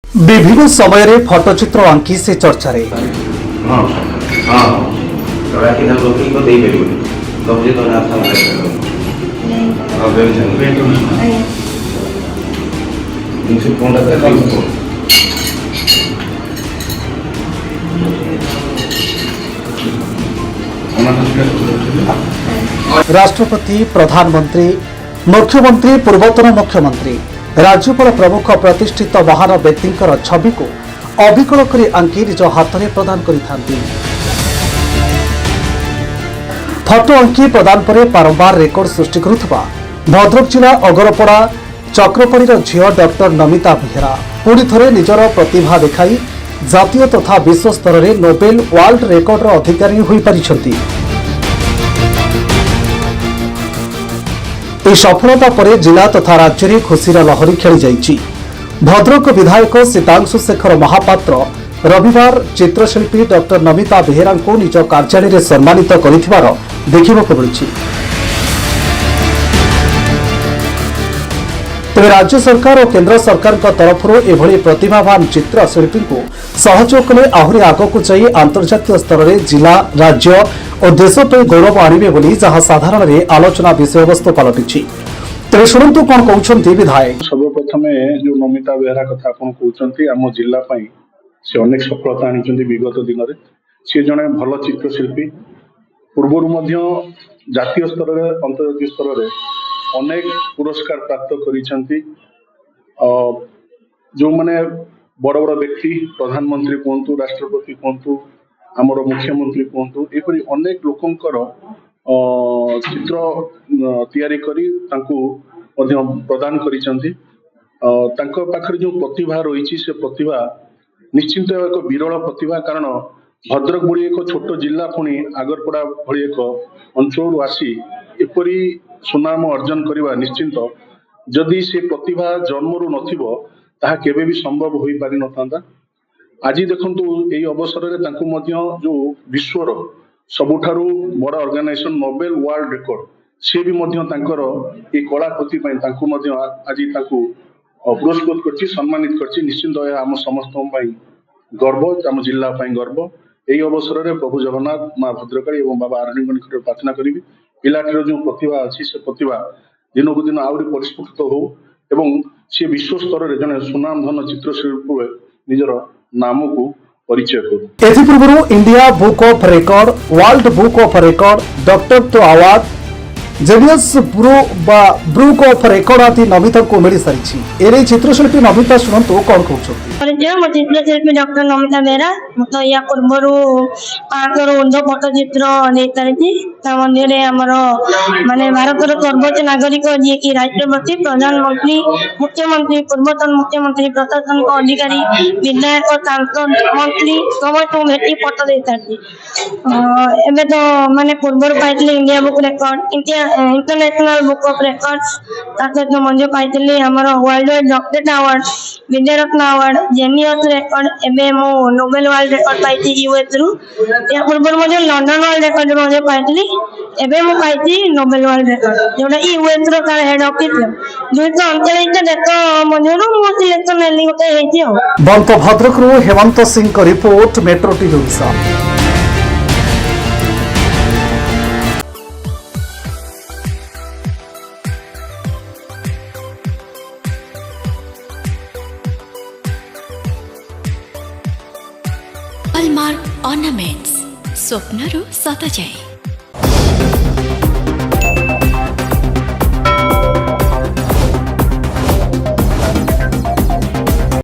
विभिन्न समय फटोचित्र आंकी से चर्चा रे राष्ट्रपति, प्रधानमंत्री, मुख्यमंत्री, पूर्वतन मुख्यमंत्री, राज्यपाल प्रमुख प्रतिष्ठित महान व्यक्ति छवि को अविकल कर आंकी निज हाथ में प्रदान करिथांती। फटो आंकी प्रदान पर बारंबार रेकर्ड सृष्टि करुवा भद्रक जिला अगरपड़ा चक्रपाणीर झील डॉक्टर नमिता बेहेरा पुणी थे निजर प्रतिभा देखाई जातीय तथा विश्व स्तर में नोबेल वर्ल्ड रेकर्डर अधिकारी हो पारिछंती। सफलता पर जिला तथा राज्य में खुशीर लहरी खेली जाइछि। भद्रक विधायक सीतांशु शेखर महापात्र रविवार चित्रशिल्पी डॉक्टर नमिता बेहेरा को निज कार्यालय में सम्मानित करिथिबार देखिबाक मिलिछि। तेज राज्य सरकार और केंद्र सरकार तरफ एभली प्रतिभावान चित्रशिल्पी को सहयोग कले आहरी आगक जाई अंतर्जातीय स्तर में जिला, राज्य और देश पर गौरव आणिबे बोली जहां साधारण रे आलोचना विषयवस्तु पलटिछि। तेज शुणु कौन कहते विधायक। सर्वप्रथम जो नमिता बेहेरा कथा आप कहते आम जिला से अनेक सफलता आनी विगत दिन में सी जड़े भल चित्रशिल्पी पूर्व जातीय स्तर में अंतर्जातीय स्तर में अनेक पुरस्कार प्राप्त करिसेंती। जो माने बड़ बड़ व्यक्ति प्रधानमंत्री कहतु, राष्ट्रपति कहतु, आमर मुख्यमंत्री कहतु, एपरी अनेक लोकंकर चित्र तैयारी करी तांको मध्य प्रदान करिसेंती। तांको पाखरे जो प्रतिभा रही से प्रतिभा निश्चिंत एक विरल प्रतिभा, कारण भद्रक भली एक छोट जिला पुणी आगरपड़ा भली एक अंचल आसी एपरी सुनाम अर्जन करवा निश्चिंत जदि से प्रतिभा जन्मरू नथिबो ताहा केबे भी संभव होई पारि नथांता। आज देखंतु एई अवसर रे तांको मध्य जो विश्वर सबुठारु बड़ ऑर्गेनाइजेशन नोबेल वर्ल्ड रेकॉर्ड से भी मध्य तांकर ए कलाकृति पई तांको मध्य आज तांको पुरस्कृत करछि, सम्मानित करछि। निश्चिंत आम समस्त पई गर्व, आम जिला पई गर्व। एई अवसर रे प्रभु जगन्नाथ, मां भद्रकाली एवं बाबा आरणीक निकट प्रार्थना करिबि पिलाटीर जो प्रतिभा अच्छी से प्रतिभा दिन को दिन आहरी परिस्फुटित हो एवं सी विश्व स्तर में जन सुनामधन चित्रशिल्पी निजर नाम को परिचय करू। एथिपूर्व India book of record, world book of record, doctor तो award, genius book of record आदि नमिता को मिल सारी। एने चित्रशिल्पी नमिता शुणु कौन कहते। चित्रशिल्पी डॉक्टर नमिता बेहेरा तो या पूर्व 500 ऊर्ध्व पट्टचित्र नहीं सारी। माने भारतर सर्वोच्च नागरिक जी की राष्ट्रपति, प्रधानमंत्री, मुख्यमंत्री, पूर्वतन मुख्यमंत्री, प्रशासन अधिकारी, विधायक, सांसद, मंत्री समस्त भेटी पट्ट दे सारी। एबे तो माने पूर्व पाइली India book record, international book of record, सहित मध्य पाइली आमर world wide doctorate award, Vidya Ratna award, genius record. एबे मो नोबेल वर्ल्ड रेकॉर्ड पाइती यूएस रु। या पूर्व मध्य लंडन वर्ल्ड रेकॉर्ड मध्य पाइली। एबे मो पाइती नोबेल वर्ल्ड रेकॉर्ड जोटा यूएस रो का हेड ऑफिस 239 देश मध्यरु मो सिलेक्शन एली गोटे हेती हो। बंत भद्रक रु हेमंत सिंह को report, metro TV Odisha. Hallmark ornaments स्वप्नरू सत जाए।